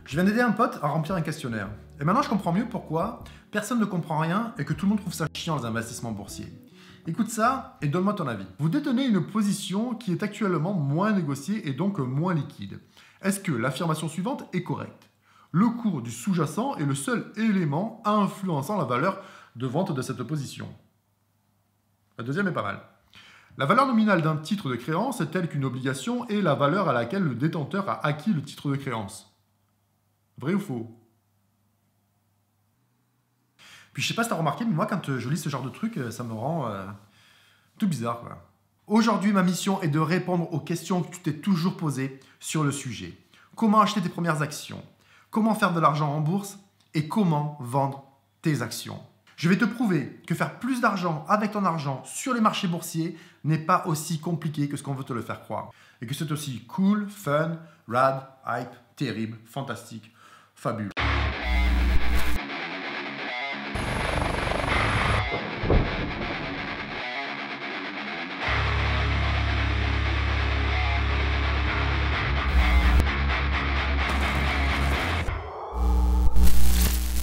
Je viens d'aider un pote à remplir un questionnaire. Et maintenant, je comprends mieux pourquoi personne ne comprend rien et que tout le monde trouve ça chiant les investissements boursiers. Écoute ça et donne-moi ton avis. Vous détenez une position qui est actuellement moins négociée et donc moins liquide. Est-ce que l'affirmation suivante est correcte? Le cours du sous-jacent est le seul élément influençant la valeur de vente de cette position. La deuxième est pas mal. La valeur nominale d'un titre de créance est telle qu'une obligation est la valeur à laquelle le détenteur a acquis le titre de créance. Vrai ou faux? Puis je sais pas si tu as remarqué, mais moi quand je lis ce genre de truc, ça me rend tout bizarre, quoi. Aujourd'hui, ma mission est de répondre aux questions que tu t'es toujours posées sur le sujet. Comment acheter tes premières actions? Comment faire de l'argent en bourse? Et comment vendre tes actions? Je vais te prouver que faire plus d'argent avec ton argent sur les marchés boursiers n'est pas aussi compliqué que ce qu'on veut te le faire croire. Et que c'est aussi cool, fun, rad, hype, terrible, fantastique, fabuleux.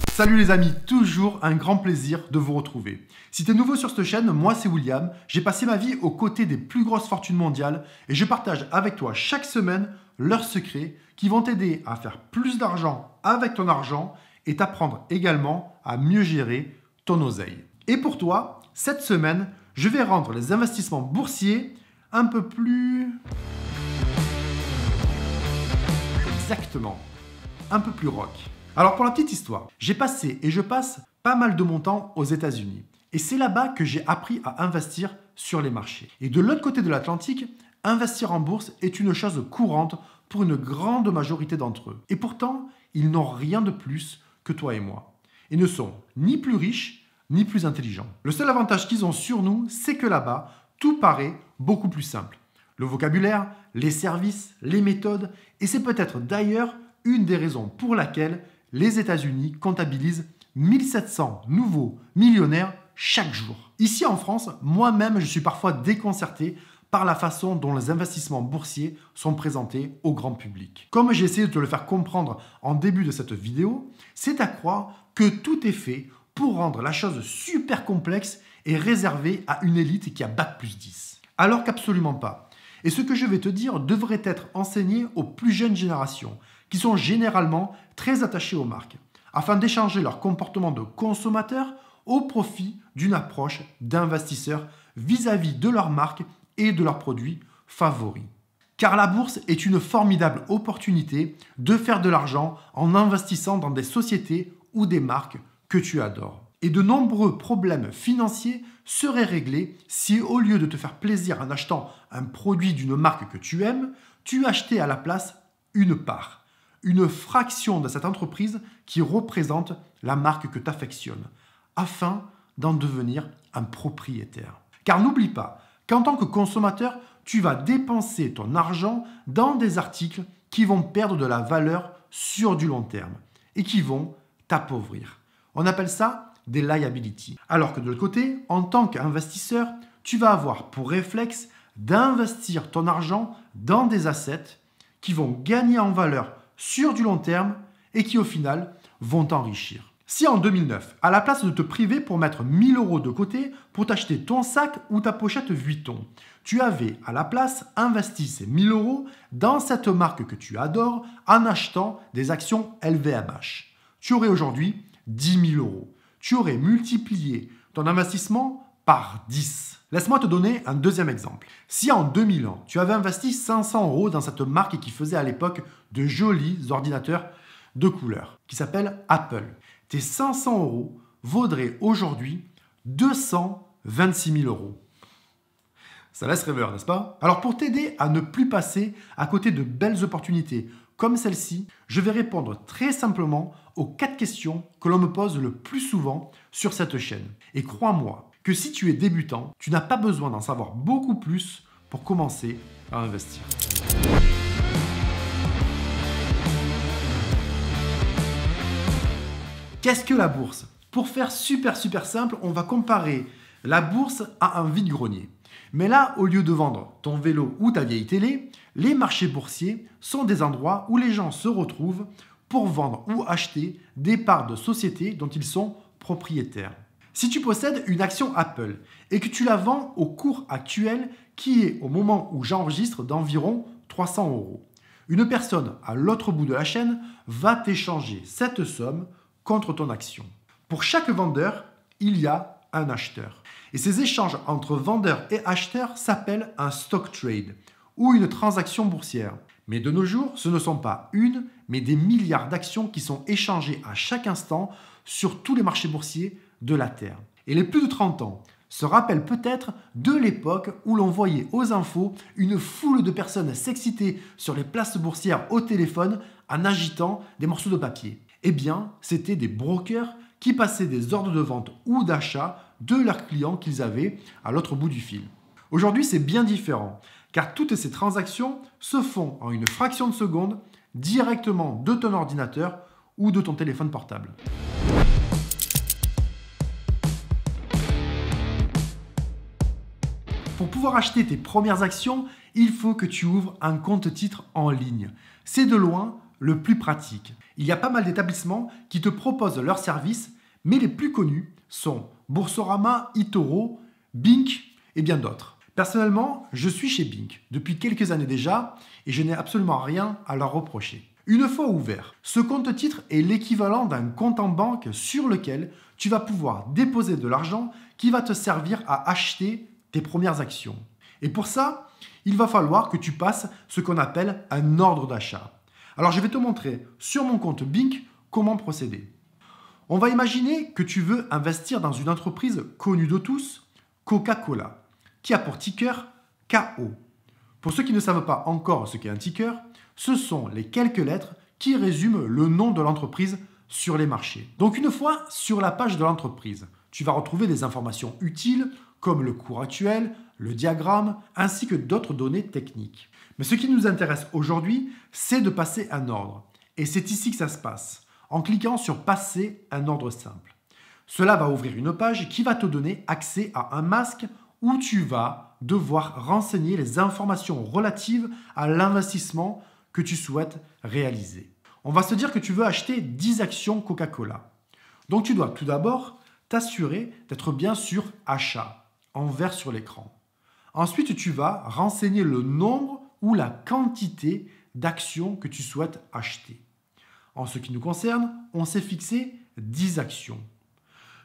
Salut les amis, toujours un grand plaisir de vous retrouver. Si tu es nouveau sur cette chaîne, moi c'est William, j'ai passé ma vie aux côtés des plus grosses fortunes mondiales et je partage avec toi chaque semaine leurs secrets qui vont t'aider à faire plus d'argent avec ton argent et t'apprendre également à mieux gérer ton oseille. Et pour toi, cette semaine, je vais rendre les investissements boursiers un peu plus... Exactement, un peu plus rock. Alors pour la petite histoire, j'ai passé et je passe pas mal de mon temps aux États-Unis. Et c'est là-bas que j'ai appris à investir sur les marchés. Et de l'autre côté de l'Atlantique, investir en bourse est une chose courante pour une grande majorité d'entre eux. Et pourtant, ils n'ont rien de plus que toi et moi. Ils ne sont ni plus riches, ni plus intelligents. Le seul avantage qu'ils ont sur nous, c'est que là-bas, tout paraît beaucoup plus simple. Le vocabulaire, les services, les méthodes, et c'est peut-être d'ailleurs une des raisons pour laquelle les États-Unis comptabilisent 1700 nouveaux millionnaires chaque jour. Ici en France, moi-même, je suis parfois déconcerté par la façon dont les investissements boursiers sont présentés au grand public. Comme j'ai essayé de te le faire comprendre en début de cette vidéo, c'est à croire que tout est fait pour rendre la chose super complexe et réservée à une élite qui a Bac+10. Alors qu'absolument pas. Et ce que je vais te dire devrait être enseigné aux plus jeunes générations, qui sont généralement très attachés aux marques, afin d'échanger leur comportement de consommateur au profit d'une approche d'investisseur vis-à-vis de leur marque et de leurs produits favoris. Car la bourse est une formidable opportunité de faire de l'argent en investissant dans des sociétés ou des marques que tu adores. Et de nombreux problèmes financiers seraient réglés si au lieu de te faire plaisir en achetant un produit d'une marque que tu aimes, tu achetais à la place une part, une fraction de cette entreprise qui représente la marque que tu affectionnes, afin d'en devenir un propriétaire. Car n'oublie pas qu'en tant que consommateur, tu vas dépenser ton argent dans des articles qui vont perdre de la valeur sur du long terme et qui vont t'appauvrir. On appelle ça des liabilities. Alors que de l'autre côté, en tant qu'investisseur, tu vas avoir pour réflexe d'investir ton argent dans des assets qui vont gagner en valeur sur du long terme et qui au final vont t'enrichir. Si en 2009, à la place de te priver pour mettre 1000 € de côté pour t'acheter ton sac ou ta pochette Vuitton, tu avais à la place investi ces 1000 € dans cette marque que tu adores en achetant des actions LVMH, tu aurais aujourd'hui 10 000 €. Tu aurais multiplié ton investissement par 10. Laisse-moi te donner un deuxième exemple. Si en 2000 ans, tu avais investi 500 € dans cette marque qui faisait à l'époque de jolis ordinateurs de couleur, qui s'appelle Apple, tes 500 € vaudraient aujourd'hui 226 000 €. Ça laisse rêveur, n'est-ce pas? Alors pour t'aider à ne plus passer à côté de belles opportunités comme celle-ci, je vais répondre très simplement aux 4 questions que l'on me pose le plus souvent sur cette chaîne. Et crois-moi que si tu es débutant, tu n'as pas besoin d'en savoir beaucoup plus pour commencer à investir. Qu'est-ce que la bourse? Pour faire super simple, on va comparer la bourse à un vide-grenier. Mais là, au lieu de vendre ton vélo ou ta vieille télé, les marchés boursiers sont des endroits où les gens se retrouvent pour vendre ou acheter des parts de sociétés dont ils sont propriétaires. Si tu possèdes une action Apple et que tu la vends au cours actuel qui est au moment où j'enregistre d'environ 300 €, une personne à l'autre bout de la chaîne va t'échanger cette somme contre ton action. Pour chaque vendeur, il y a un acheteur. Et ces échanges entre vendeurs et acheteurs s'appellent un stock trade ou une transaction boursière. Mais de nos jours, ce ne sont pas une, mais des milliards d'actions qui sont échangées à chaque instant sur tous les marchés boursiers de la Terre. Et les plus de 30 ans se rappellent peut-être de l'époque où l'on voyait aux infos une foule de personnes s'exciter sur les places boursières au téléphone en agitant des morceaux de papier. Eh bien, c'était des brokers qui passaient des ordres de vente ou d'achat de leurs clients qu'ils avaient à l'autre bout du fil. Aujourd'hui, c'est bien différent, car toutes ces transactions se font en une fraction de seconde directement de ton ordinateur ou de ton téléphone portable. Pour pouvoir acheter tes premières actions, il faut que tu ouvres un compte titre en ligne. C'est de loin le plus pratique. Il y a pas mal d'établissements qui te proposent leurs services, mais les plus connus sont Boursorama, eToro, Bink et bien d'autres. Personnellement, je suis chez Bink depuis quelques années déjà et je n'ai absolument rien à leur reprocher. Une fois ouvert, ce compte titre est l'équivalent d'un compte en banque sur lequel tu vas pouvoir déposer de l'argent qui va te servir à acheter tes premières actions. Et pour ça, il va falloir que tu passes ce qu'on appelle un ordre d'achat. Alors je vais te montrer sur mon compte Bink comment procéder. On va imaginer que tu veux investir dans une entreprise connue de tous, Coca-Cola, qui a pour ticker KO. Pour ceux qui ne savent pas encore ce qu'est un ticker, ce sont les quelques lettres qui résument le nom de l'entreprise sur les marchés. Donc une fois sur la page de l'entreprise, tu vas retrouver des informations utiles comme le cours actuel, le diagramme, ainsi que d'autres données techniques. Mais ce qui nous intéresse aujourd'hui, c'est de passer un ordre. Et c'est ici que ça se passe, en cliquant sur « Passer un ordre simple ». Cela va ouvrir une page qui va te donner accès à un masque où tu vas devoir renseigner les informations relatives à l'investissement que tu souhaites réaliser. On va se dire que tu veux acheter 10 actions Coca-Cola. Donc tu dois tout d'abord t'assurer d'être bien sur « Achat » en vert sur l'écran. Ensuite, tu vas renseigner le nombre ou la quantité d'actions que tu souhaites acheter. En ce qui nous concerne, on s'est fixé 10 actions.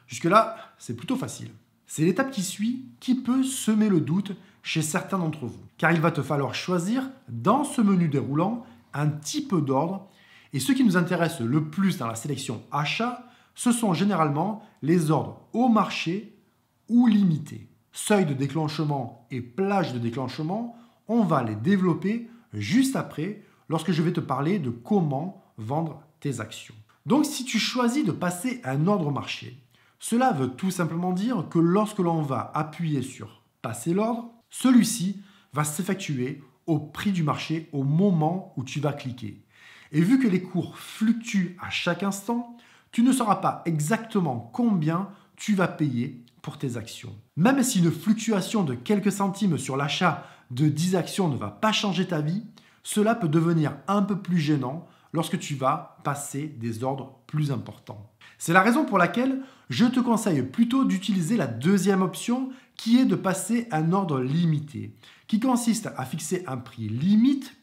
Jusque-là, c'est plutôt facile. C'est l'étape qui suit qui peut semer le doute chez certains d'entre vous, car il va te falloir choisir dans ce menu déroulant un type d'ordre, et ce qui nous intéresse le plus dans la sélection achat, ce sont généralement les ordres au marché ou limités. Seuil de déclenchement et plage de déclenchement, on va les développer juste après lorsque je vais te parler de comment vendre tes actions. Donc si tu choisis de passer un ordre marché, cela veut tout simplement dire que lorsque l'on va appuyer sur passer l'ordre, celui-ci va s'effectuer au prix du marché au moment où tu vas cliquer. Et vu que les cours fluctuent à chaque instant, tu ne sauras pas exactement combien tu vas payer pour tes actions. Même si une fluctuation de quelques centimes sur l'achat de 10 actions ne va pas changer ta vie, cela peut devenir un peu plus gênant lorsque tu vas passer des ordres plus importants. C'est la raison pour laquelle je te conseille plutôt d'utiliser la deuxième option qui est de passer un ordre limité, qui consiste à fixer un prix limite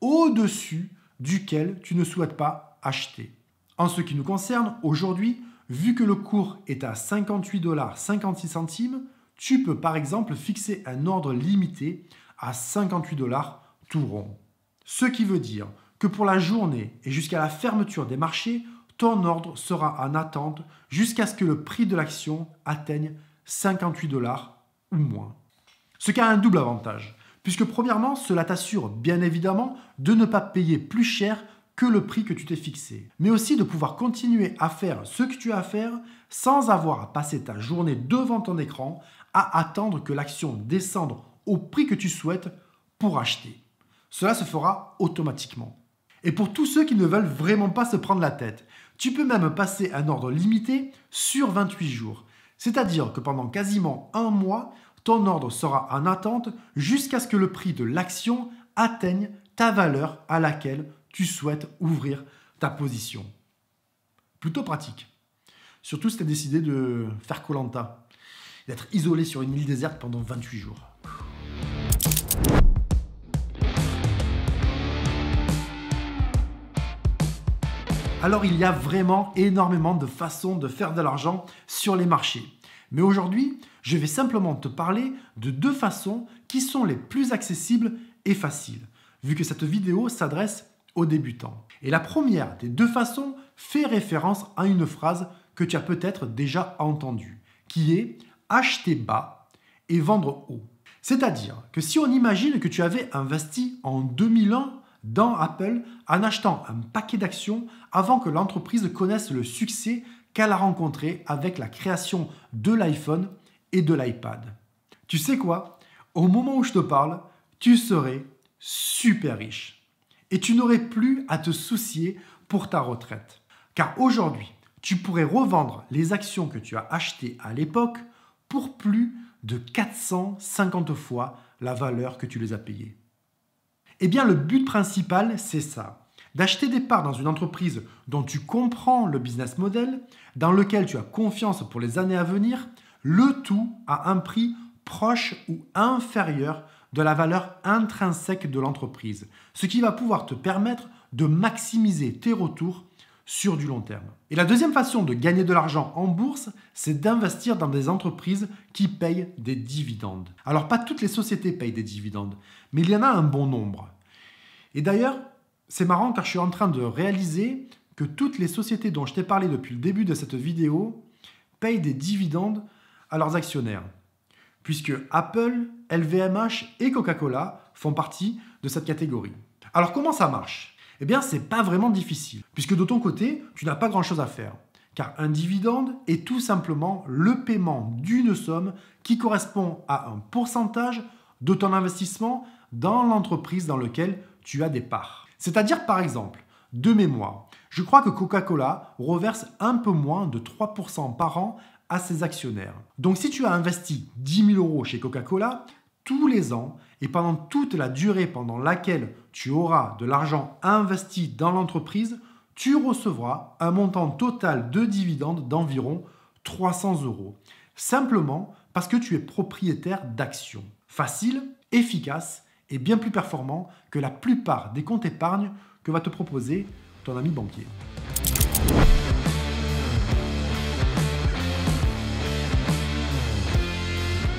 au-dessus duquel tu ne souhaites pas acheter. En ce qui nous concerne, aujourd'hui, vu que le cours est à 58,56 $, tu peux par exemple fixer un ordre limité à 58 $ tout rond. Ce qui veut dire que pour la journée et jusqu'à la fermeture des marchés, ton ordre sera en attente jusqu'à ce que le prix de l'action atteigne 58 $ ou moins. Ce qui a un double avantage, puisque premièrement, cela t'assure bien évidemment de ne pas payer plus cher que le prix que tu t'es fixé, mais aussi de pouvoir continuer à faire ce que tu as à faire sans avoir à passer ta journée devant ton écran à attendre que l'action descende au prix que tu souhaites pour acheter. Cela se fera automatiquement. Et pour tous ceux qui ne veulent vraiment pas se prendre la tête, tu peux même passer un ordre limité sur 28 jours. C'est-à-dire que pendant quasiment un mois, ton ordre sera en attente jusqu'à ce que le prix de l'action atteigne ta valeur à laquelle tu souhaites ouvrir ta position. Plutôt pratique. Surtout si tu as décidé de faire koh d'être isolé sur une île déserte pendant 28 jours. Alors il y a vraiment énormément de façons de faire de l'argent sur les marchés. Mais aujourd'hui, je vais simplement te parler de 2 façons qui sont les plus accessibles et faciles, vu que cette vidéo s'adresse aux débutants. Et la première des 2 façons fait référence à une phrase que tu as peut-être déjà entendue, qui est « acheter bas et vendre haut ». C'est-à-dire que si on imagine que tu avais investi en 2001 dans Apple en achetant un paquet d'actions avant que l'entreprise connaisse le succès qu'elle a rencontré avec la création de l'iPhone et de l'iPad. Tu sais quoi? Au moment où je te parle, tu serais super riche. Et tu n'aurais plus à te soucier pour ta retraite. Car aujourd'hui, tu pourrais revendre les actions que tu as achetées à l'époque pour plus de 450 fois la valeur que tu les as payées. Eh bien, le but principal, c'est ça. D'acheter des parts dans une entreprise dont tu comprends le business model, dans lequel tu as confiance pour les années à venir, le tout à un prix proche ou inférieur de la valeur intrinsèque de l'entreprise, ce qui va pouvoir te permettre de maximiser tes retours sur du long terme. Et la deuxième façon de gagner de l'argent en bourse, c'est d'investir dans des entreprises qui payent des dividendes. Alors pas toutes les sociétés payent des dividendes, mais il y en a un bon nombre. Et d'ailleurs, c'est marrant car je suis en train de réaliser que toutes les sociétés dont je t'ai parlé depuis le début de cette vidéo payent des dividendes à leurs actionnaires. Puisque Apple, LVMH et Coca-Cola font partie de cette catégorie. Alors comment ça marche ? Eh bien, c'est pas vraiment difficile, puisque de ton côté, tu n'as pas grand-chose à faire. Car un dividende est tout simplement le paiement d'une somme qui correspond à un pourcentage de ton investissement dans l'entreprise dans laquelle tu as des parts. C'est-à-dire, par exemple, de mémoire, je crois que Coca-Cola reverse un peu moins de 3% par an à ses actionnaires. Donc si tu as investi 10 000 € chez Coca-Cola, tous les ans et pendant toute la durée pendant laquelle tu auras de l'argent investi dans l'entreprise, tu recevras un montant total de dividendes d'environ 300 €. Simplement parce que tu es propriétaire d'actions. Facile, efficace et bien plus performant que la plupart des comptes épargne que va te proposer ton ami banquier.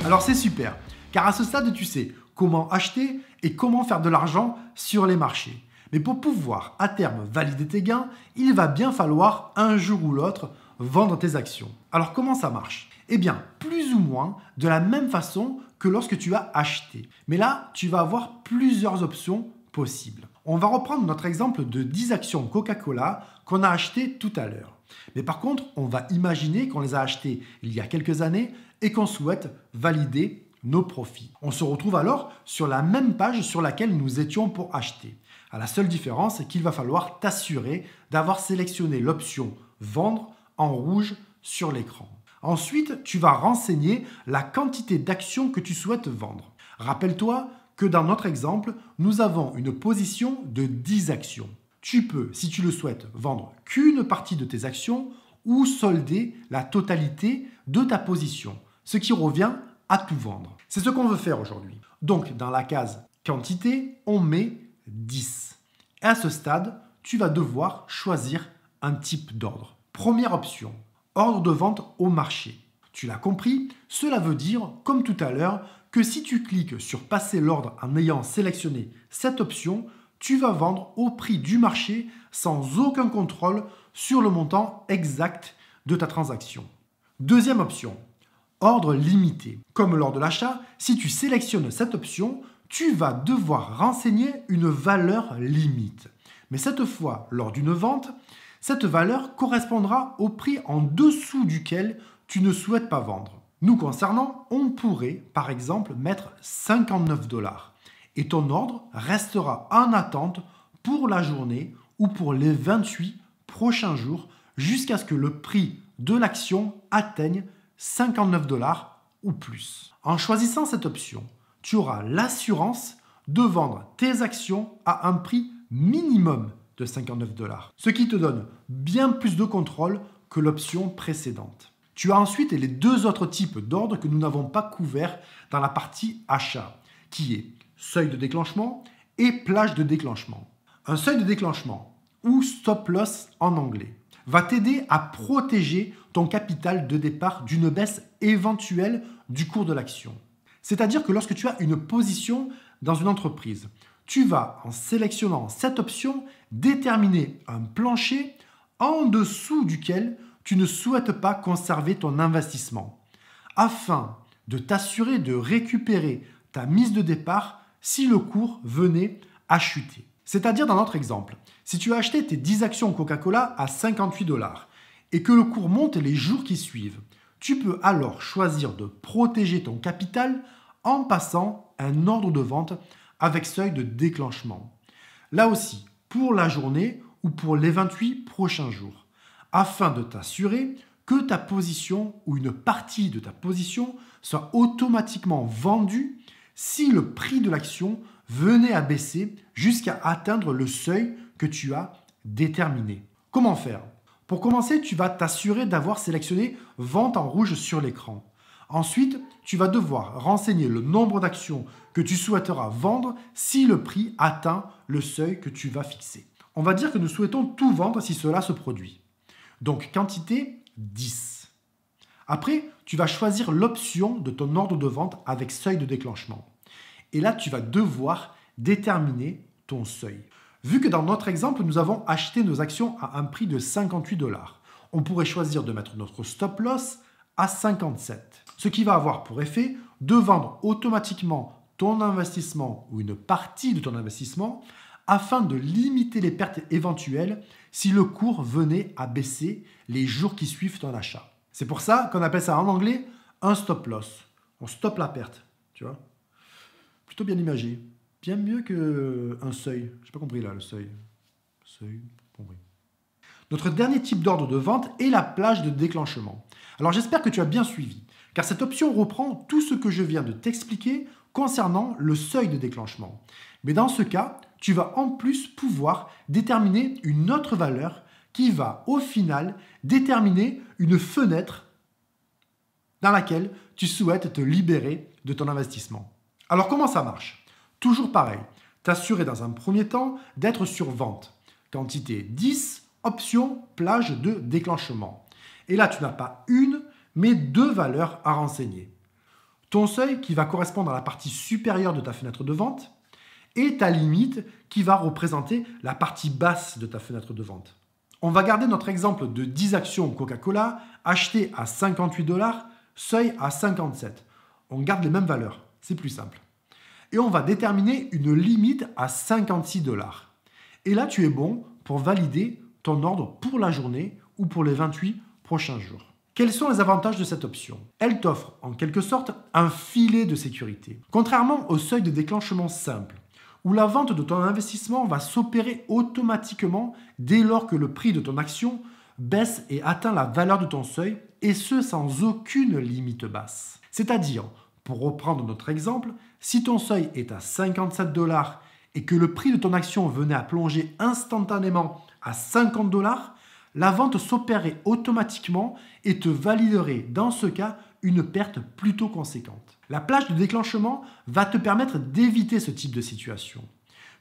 Alors c'est super, car à ce stade, tu sais comment acheter et comment faire de l'argent sur les marchés. Mais pour pouvoir à terme valider tes gains, il va bien falloir un jour ou l'autre vendre tes actions. Alors comment ça marche ? Eh bien, plus ou moins de la même façon que lorsque tu as acheté. Mais là, tu vas avoir plusieurs options possibles. On va reprendre notre exemple de 10 actions Coca-Cola qu'on a achetées tout à l'heure. Mais par contre, on va imaginer qu'on les a achetées il y a quelques années et qu'on souhaite valider nos profits. On se retrouve alors sur la même page sur laquelle nous étions pour acheter. La seule différence, c'est qu'il va falloir t'assurer d'avoir sélectionné l'option « Vendre » en rouge sur l'écran. Ensuite, tu vas renseigner la quantité d'actions que tu souhaites vendre. Rappelle-toi que dans notre exemple, nous avons une position de 10 actions. Tu peux, si tu le souhaites, vendre qu'une partie de tes actions ou solder la totalité de ta position, ce qui revient à tout vendre. C'est ce qu'on veut faire aujourd'hui. Donc, dans la case quantité, on met 10. Et à ce stade, tu vas devoir choisir un type d'ordre. Première option, ordre de vente au marché. Tu l'as compris, cela veut dire, comme tout à l'heure, que si tu cliques sur passer l'ordre en ayant sélectionné cette option, tu vas vendre au prix du marché sans aucun contrôle sur le montant exact de ta transaction. Deuxième option, ordre limité. Comme lors de l'achat, si tu sélectionnes cette option, tu vas devoir renseigner une valeur limite. Mais cette fois, lors d'une vente, cette valeur correspondra au prix en dessous duquel tu ne souhaites pas vendre. Nous concernant, on pourrait par exemple mettre 59 $ et ton ordre restera en attente pour la journée ou pour les 28 prochains jours jusqu'à ce que le prix de l'action atteigne 59 $ ou plus. En choisissant cette option, tu auras l'assurance de vendre tes actions à un prix minimum de 59 $, ce qui te donne bien plus de contrôle que l'option précédente. Tu as ensuite les deux autres types d'ordres que nous n'avons pas couverts dans la partie achat, qui est seuil de déclenchement et plage de déclenchement. Un seuil de déclenchement, ou stop loss en anglais, va t'aider à protéger ton capital de départ d'une baisse éventuelle du cours de l'action. C'est-à-dire que lorsque tu as une position dans une entreprise, tu vas, en sélectionnant cette option, déterminer un plancher en dessous duquel tu ne souhaites pas conserver ton investissement, afin de t'assurer de récupérer ta mise de départ si le cours venait à chuter. C'est-à-dire dans notre exemple, si tu as acheté tes 10 actions Coca-Cola à 58 $ et que le cours monte les jours qui suivent, tu peux alors choisir de protéger ton capital en passant un ordre de vente avec seuil de déclenchement. Là aussi, pour la journée ou pour les 28 prochains jours, afin de t'assurer que ta position ou une partie de ta position soit automatiquement vendue si le prix de l'action venait à baisser jusqu'à atteindre le seuil que tu as déterminé. Comment faire? Pour commencer, tu vas t'assurer d'avoir sélectionné vente en rouge sur l'écran. Ensuite, tu vas devoir renseigner le nombre d'actions que tu souhaiteras vendre si le prix atteint le seuil que tu vas fixer. On va dire que nous souhaitons tout vendre si cela se produit. Donc quantité 10. Après, tu vas choisir l'option de ton ordre de vente avec seuil de déclenchement. Et là, tu vas devoir déterminer ton seuil. Vu que dans notre exemple, nous avons acheté nos actions à un prix de 58 $, on pourrait choisir de mettre notre stop loss à 57, ce qui va avoir pour effet de vendre automatiquement ton investissement ou une partie de ton investissement afin de limiter les pertes éventuelles si le cours venait à baisser les jours qui suivent ton achat. C'est pour ça qu'on appelle ça en anglais un stop loss. On stoppe la perte, tu vois. Plutôt bien imagé. Bien mieux qu'un seuil. Je n'ai pas compris là, le seuil. Seuil, compris. Notre dernier type d'ordre de vente est la plage de déclenchement. Alors j'espère que tu as bien suivi, car cette option reprend tout ce que je viens de t'expliquer concernant le seuil de déclenchement. Mais dans ce cas, tu vas en plus pouvoir déterminer une autre valeur qui va au final déterminer une fenêtre dans laquelle tu souhaites te libérer de ton investissement. Alors comment ça marche? Toujours pareil, t'assurer dans un premier temps d'être sur vente. Quantité 10, option plage de déclenchement. Et là, tu n'as pas une, mais deux valeurs à renseigner. Ton seuil qui va correspondre à la partie supérieure de ta fenêtre de vente et ta limite qui va représenter la partie basse de ta fenêtre de vente. On va garder notre exemple de 10 actions Coca-Cola achetées à 58 $, seuil à 57. On garde les mêmes valeurs, c'est plus simple. Et on va déterminer une limite à 56 $. Et là, tu es bon pour valider ton ordre pour la journée ou pour les 28 prochains jours. Quels sont les avantages de cette option? Elle t'offre en quelque sorte un filet de sécurité. Contrairement au seuil de déclenchement simple, où la vente de ton investissement va s'opérer automatiquement dès lors que le prix de ton action baisse et atteint la valeur de ton seuil, et ce sans aucune limite basse. C'est-à-dire, pour reprendre notre exemple, si ton seuil est à 57 $ et que le prix de ton action venait à plonger instantanément à 50 $, la vente s'opérerait automatiquement et te validerait dans ce cas une perte plutôt conséquente. La plage de déclenchement va te permettre d'éviter ce type de situation,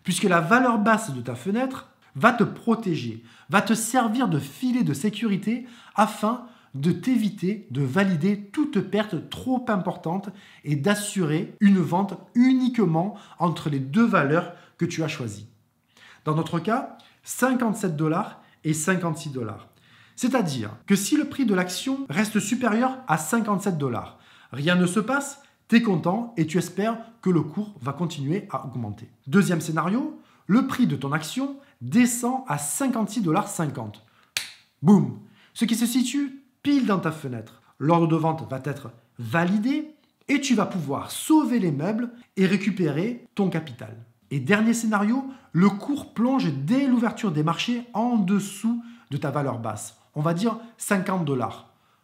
puisque la valeur basse de ta fenêtre va te protéger, va te servir de filet de sécurité afin de t'éviter de valider toute perte trop importante et d'assurer une vente uniquement entre les deux valeurs que tu as choisies. Dans notre cas, 57 $ et 56 $. C'est-à-dire que si le prix de l'action reste supérieur à 57 $, rien ne se passe, tu es content et tu espères que le cours va continuer à augmenter. Deuxième scénario, le prix de ton action descend à 56,50 $. Boum! Ce qui se situe pile dans ta fenêtre. L'ordre de vente va être validé et tu vas pouvoir sauver les meubles et récupérer ton capital. Et dernier scénario, le cours plonge dès l'ouverture des marchés en dessous de ta valeur basse. On va dire 50 $.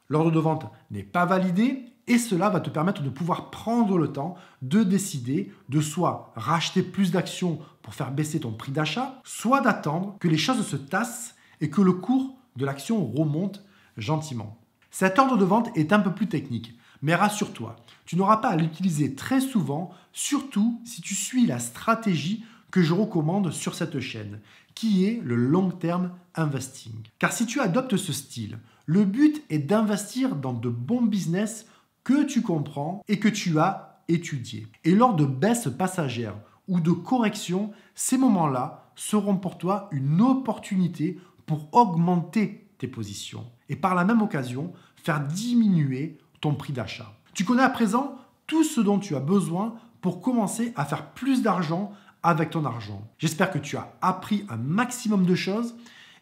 L'ordre de vente n'est pas validé et cela va te permettre de pouvoir prendre le temps de décider de soit racheter plus d'actions pour faire baisser ton prix d'achat, soit d'attendre que les choses se tassent et que le cours de l'action remonte gentiment. Cet ordre de vente est un peu plus technique, mais rassure-toi, tu n'auras pas à l'utiliser très souvent, surtout si tu suis la stratégie que je recommande sur cette chaîne, qui est le long term investing. Car si tu adoptes ce style, le but est d'investir dans de bons business que tu comprends et que tu as étudié. Et lors de baisses passagères ou de corrections, ces moments-là seront pour toi une opportunité pour augmenter tes positions et par la même occasion faire diminuer ton prix d'achat. Tu connais à présent tout ce dont tu as besoin pour commencer à faire plus d'argent avec ton argent. J'espère que tu as appris un maximum de choses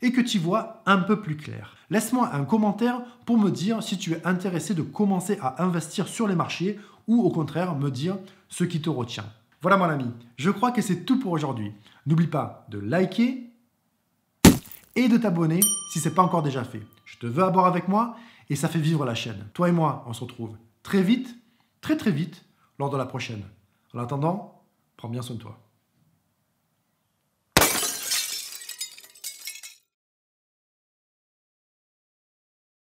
et que tu vois un peu plus clair. Laisse-moi un commentaire pour me dire si tu es intéressé de commencer à investir sur les marchés ou au contraire me dire ce qui te retient. Voilà mon ami, je crois que c'est tout pour aujourd'hui. N'oublie pas de liker et de t'abonner si ce n'est pas encore déjà fait. Je te veux à bord avec moi et ça fait vivre la chaîne. Toi et moi, on se retrouve très vite, très vite, lors de la prochaine. En attendant, prends bien soin de toi.